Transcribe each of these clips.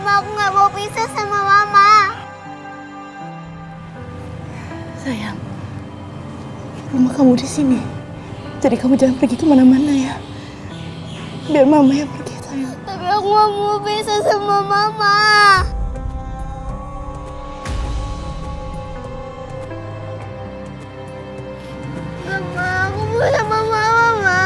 Mama, aku nggak mau pisah sama Mama. Sayang, rumah kamu di sini. Jadi kamu jangan pergi kemana-mana ya. Biar Mama yang pergi, sayang. Tapi aku nggak mau pisah sama Mama. Mama, aku mau sama Mama.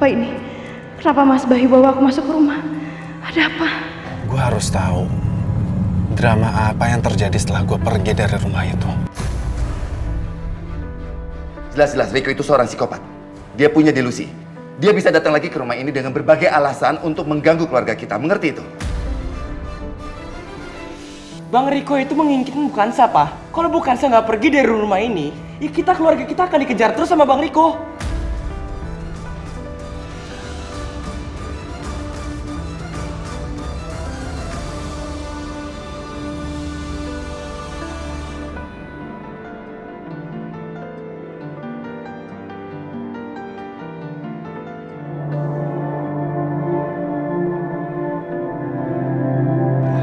Apa ini? Kenapa Mas Bayu bawa aku masuk ke rumah? Ada apa? Gue harus tahu drama apa yang terjadi setelah gue pergi dari rumah itu. Jelas-jelas Riko itu seorang psikopat. Dia punya delusi. Dia bisa datang lagi ke rumah ini dengan berbagai alasan untuk mengganggu keluarga kita. Mengerti itu? Bang Riko itu menginginkan bukan siapa? Kalau bukan saya nggak pergi dari rumah ini, ya kita keluarga kita akan dikejar terus sama Bang Riko.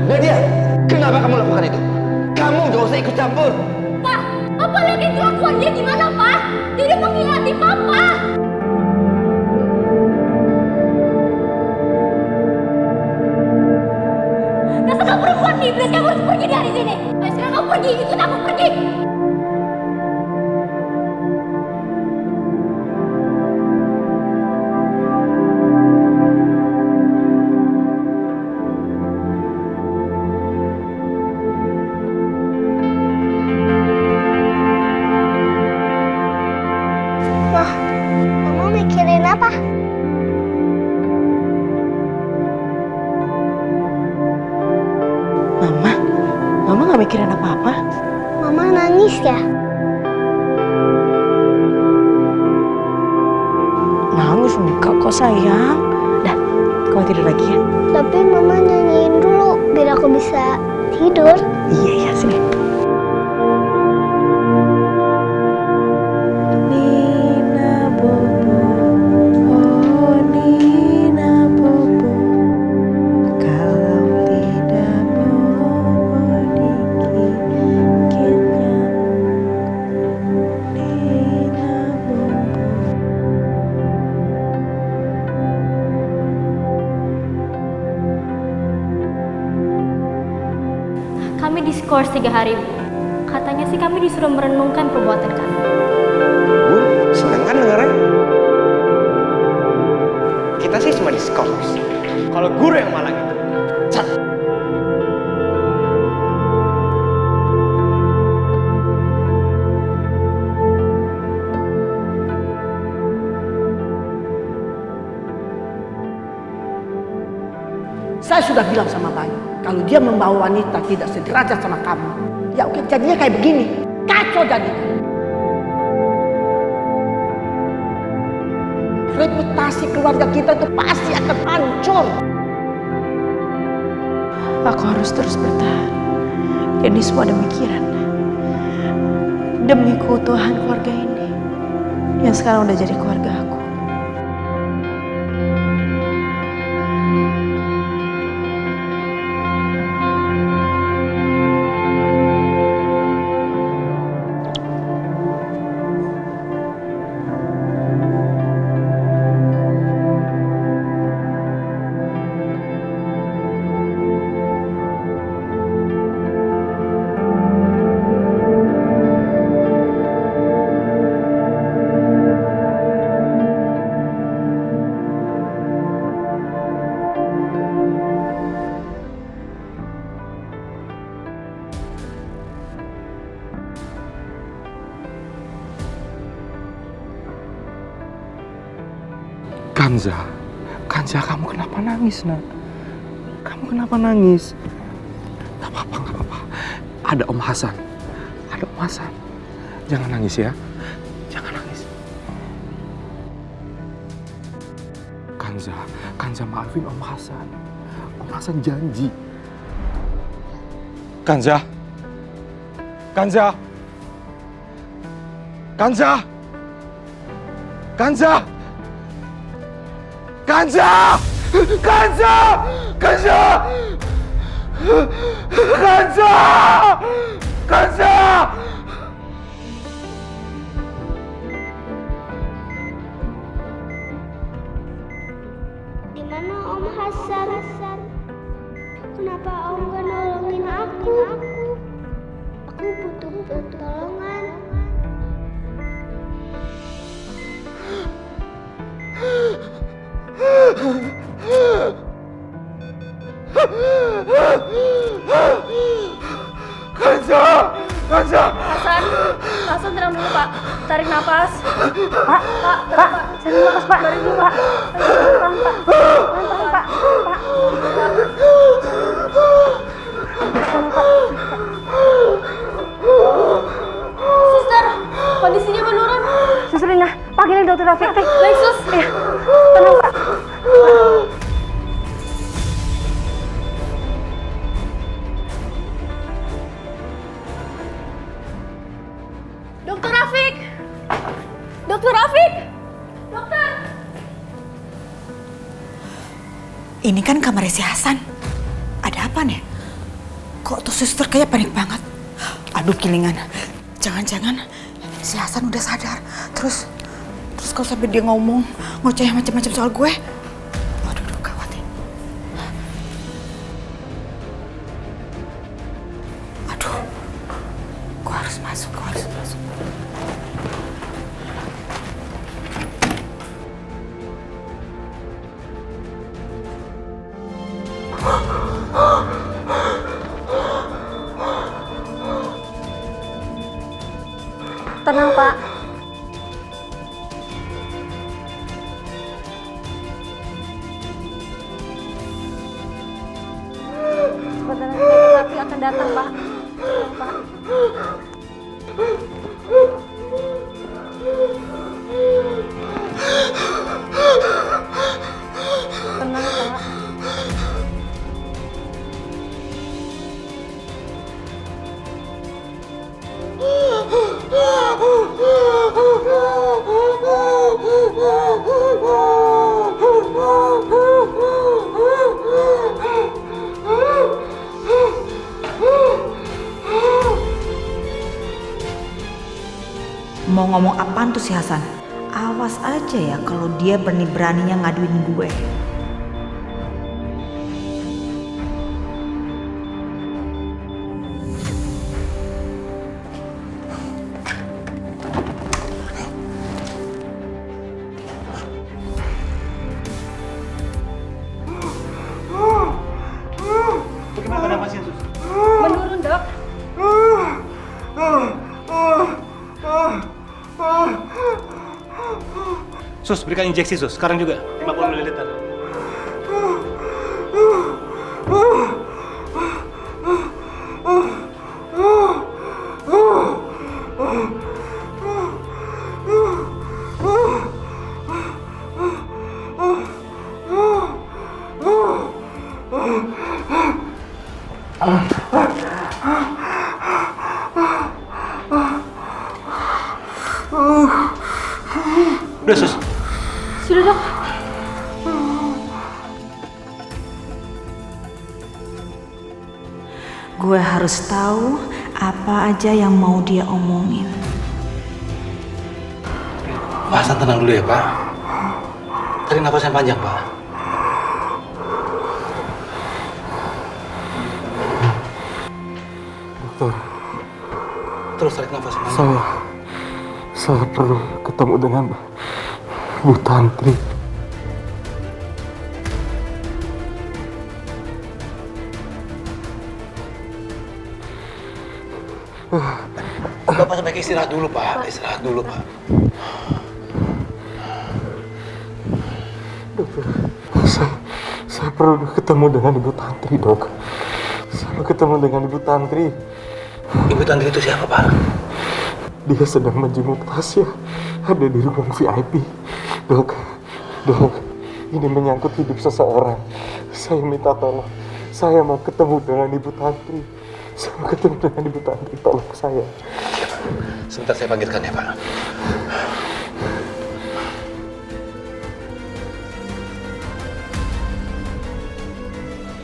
Nadia, kenapa kamu lakukan itu? Kamu gak usah ikut campur. Pak, Papa lihat kelakuan dia gimana, Pak? Dia udah mengkhianati Papa. Dasar perempuan iblis, kamu harus pergi dari sini. Ayo sekarang kamu pergi, ikut aku pergi. Wah, Mama mikirin apa? Mama nggak mikirin apa-apa. Mama nangis ya? Nangis enggak kok sayang. Dah, kamu tidur lagi ya. Tapi Mama nyanyiin dulu biar aku bisa tidur. Iya, sini. Nina Bobo, oh Nina Bobo, kalau tidak Bobo dikit nyamuk. Nina Bobo. Kami diskors 3 hari, Bu. Katanya sih kami disuruh merenungkan perbuatan kami. Bu, seneng kan dengarnya? Kita sih cuma diskors. Kalau guru yang malah gitu. Cat. Saya sudah bilang sama Bayu, kalau dia membawa wanita tidak sederajat sama kamu, ya oke jadinya kayak begini, kacau jadinya. Reputasi keluarga kita itu pasti akan hancur. Aku harus terus bertahan. Ini semua demi Kiran. Demi keutuhan keluarga ini. Yang sekarang udah jadi keluarga aku. Kanza, kamu kenapa nangis, nak? Kamu kenapa nangis? Gak apa-apa. Ada Om Hasan. Jangan nangis ya. Jangan nangis. Kanza maafin Om Hasan. Om Hasan janji. Kanza. Kanza. Kanza. Kanza. Kanza. Kanza. Kanza. Kanza. Kanza. Di mana Om Hasan? Kenapa Om gak nolongin aku? Aku butuh pertolongan. Kanza. Kanza. Hasan tenang dulu Pak, tarik nafas. Pak, tarik nafas Pak, tarik dulu Pak. Pelan Pak. Suster, kondisinya menurun. Suster Lina, panggilin dokter Rafiq. Baik sus. Iya, tenang Pak. Dokter Rafiq! Dokter Rafiq! Dokter! Ini kan kamarnya si Hasan. Ada apa nih? Kok tuh suster kayak panik banget? Aduh kilingan. Jangan-jangan si Hasan udah sadar. Terus kalau sampai dia ngoceh macam-macam soal gue. Waduh, gawat ya. Aduh. Gue harus masuk. Tenang Pak. Sebentar lagi dokter Rafiq akan datang Pak. Tenang, Pak. Tenang Pak. Mau ngomong apaan tuh si Hasan? Awas aja ya kalau dia berani-beraninya ngaduin gue. Bagaimana keadaan pasien, Sus? Menurun dok. Sus, berikan injeksi, Sus. Sekarang juga. 50 ml. Udah, Sus. Sudah dok. Gue harus tahu apa aja yang mau dia omongin. Pak Hasan tenang dulu ya, Pak. Tarik nafas yang panjang, Pak. Dokter, Terus tarik nafas yang panjang. saya perlu ketemu dengan Bu Tantri. Bapak sebaiknya istirahat dulu, Pak. Istirahat dulu, Pak. Dokter, saya perlu ketemu dengan Ibu Tantri, dok. Saya mau ketemu dengan Ibu Tantri. Ibu Tantri itu siapa, Pak? Dia sedang menjenguk Tasya. Ada di ruang VIP. Dok, ini menyangkut hidup seseorang. Saya minta tolong. Saya mau ketemu dengan Ibu Tantri. Saya mau ketemu dengan Ibu Tantri. Tolong saya. Sebentar saya panggilkan ya, Pak.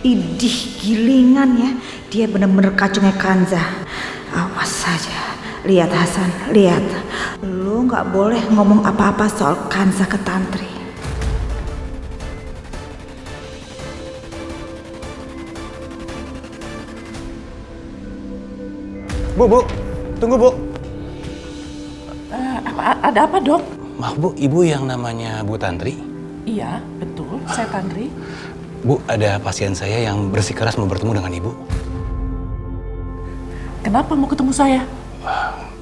Idih, gilingan ya. Dia bener-bener kacungnya Kanza. Awas saja. Lihat Hasan, lihat. Lu nggak boleh ngomong apa-apa soal Kanza ke Tantri. Bu, tunggu Bu. Ada apa, Dok? Maaf Bu, Ibu yang namanya Bu Tantri? Iya, betul. Saya Tantri. Bu, ada pasien saya yang bersikeras mau bertemu dengan Ibu. Kenapa mau ketemu saya?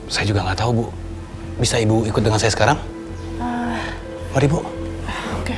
Saya juga nggak tahu Bu. Bisa Ibu ikut dengan saya sekarang? Mari Bu. Oke.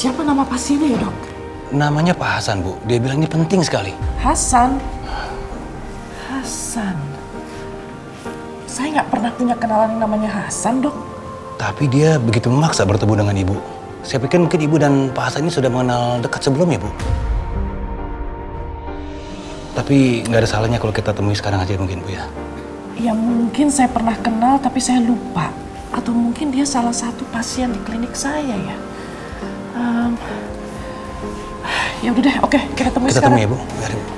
Siapa nama pasiennya ya, Dok? Namanya Pak Hasan Bu. Dia bilang ini penting sekali. Hasan. Hasan. Saya nggak pernah punya kenalan yang namanya Hasan, Dok. Tapi dia begitu memaksa bertemu dengan Ibu. Saya pikir mungkin Ibu dan Pak Hasan ini sudah mengenal dekat sebelumnya Bu. Tapi nggak ada salahnya kalau kita temui sekarang aja mungkin Bu ya. Ya mungkin saya pernah kenal tapi saya lupa. Atau mungkin dia salah satu pasien di klinik saya ya. Ya udah deh, oke, kita temui Kita sekarang. temui ya Bu. Biarin Bu.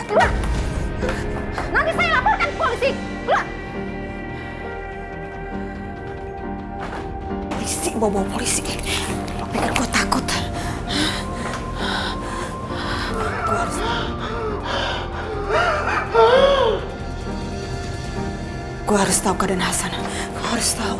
Keluar! Nanti saya laporkan ke polisi. Keluar! Polisi, bawa polisi. Lo pikir gue takut? Gue harus tahu keadaan Hasan. Gue harus tahu.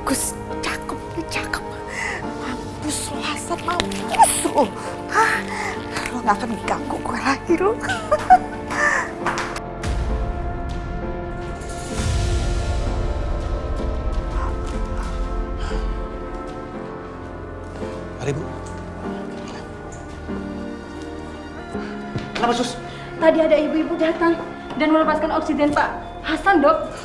Bagus, cakep. Mampus lo Hasan, mampus lo. Hah? Lo gak akan ganggu gue lagi lo. Mari Bu. Kenapa Sus? Tadi ada ibu-ibu datang dan melepaskan oksigen Pak Hasan, Dok.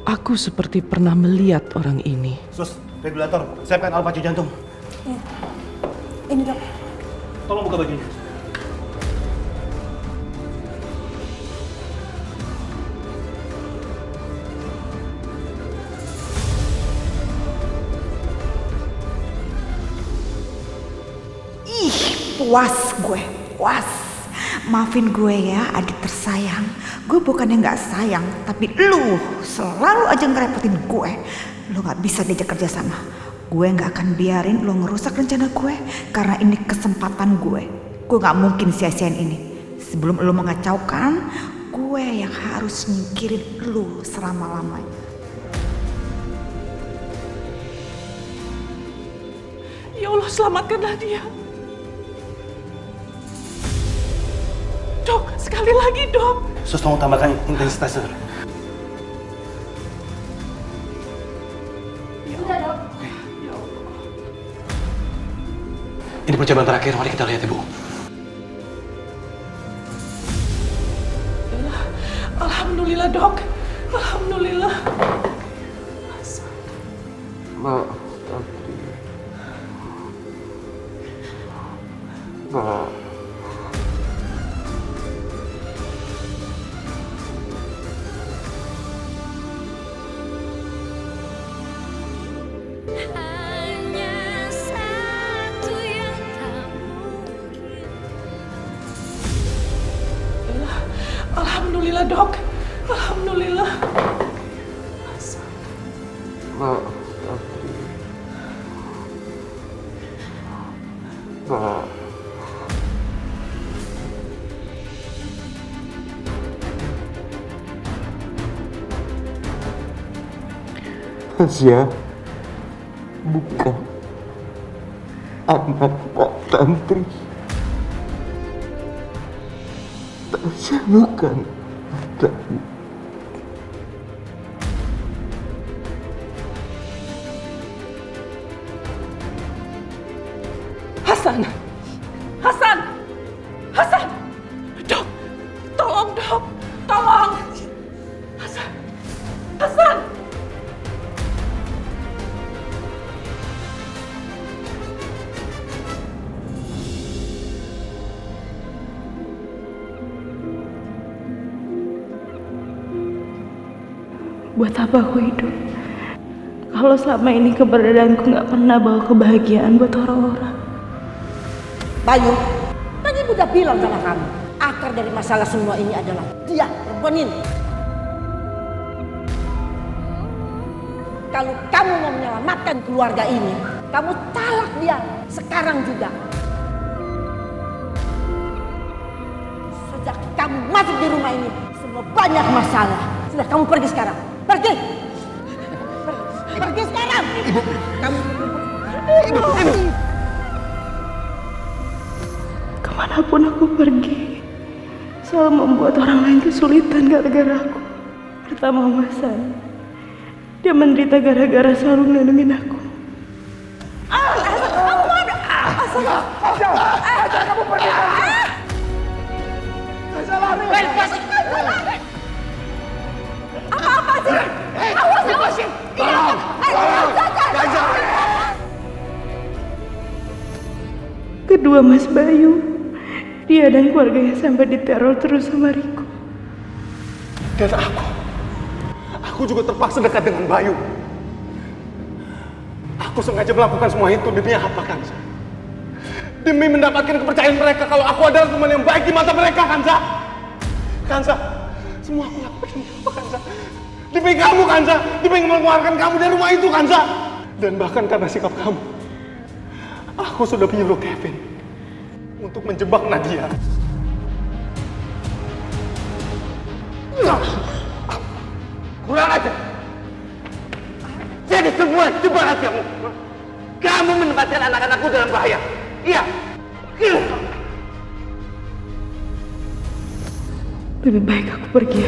Aku seperti pernah melihat orang ini. Sus, regulator, siapkan alat pacu jantung. Ini Dok. Tolong buka bajunya. Ih, puas gue, puas. Maafin gue ya, adik tersayang. Gue bukannya nggak sayang, tapi lu selalu aja ngerepotin gue. Lu nggak bisa diajak kerja sama. Gue nggak akan biarin lu ngerusak rencana gue, karena ini kesempatan gue. Gue nggak mungkin sia-siain ini. Sebelum lu mengacaukan, gue yang harus nyingkirin lu selama-lamanya. Ya Allah, selamatkanlah dia. Dok, sekali lagi, Dok. Sus, tolong tambahkan intensitasnya. Sudah, Dok. Ini percobaan terakhir, mari kita lihat ya Bu. Alhamdulillah, Dok. Alhamdulillah. Mbak Tantri. Mbak. Alhamdulillah dok, alhamdulillah. Mbak, Tantri. Mbak. Tasya bukan anak Pak Tantri. Tasya bukan anakmu. Hasan, Hasan, Hasan, dok, tolong dok, tolong. Hasan, Hasan. Buat apa aku hidup? Kalau selama ini keberadaanku nggak pernah bawa kebahagiaan buat orang-orang. Bayu, kan ibu udah bilang sama kamu, akar dari masalah semua ini adalah dia, perempuan ini. Kalau kamu mau menyelamatkan keluarga ini, kamu talak dia sekarang juga. Sejak kamu masuk di rumah ini, semua banyak masalah. Sudah, kamu pergi sekarang. Pergi! Pergi sekarang! Ibu! Kamu... Ibu! Kemanapun aku pergi, selalu membuat orang lain kesulitan gara-gara aku. Pertama Hasan, dia menderita gara-gara selalu melindungi aku. Kamu pergi! Apa-apa sih? Awas! Tidak! Kedua Mas Bayu, dia dan keluarganya sampai diteror terus sama Riko. Dan aku juga terpaksa dekat dengan Bayu. Aku sengaja melakukan semua itu demi apa, Kanza? Demi mendapatkan kepercayaan mereka kalau aku adalah teman yang baik di mata mereka, Kanza. Kanza, semua aku lakukan demi apa, Kanza? Demi kamu, Kanza. Demi mengeluarkan kamu dari rumah itu, Kanza. Dan bahkan karena sikap kamu, aku sudah menyuruh Kevin untuk menjebak Nadia. Kurang aja. Jadi semua jebakan kamu. Kamu menempatkan anak-anakku dalam bahaya. Iya. Lebih baik aku pergi.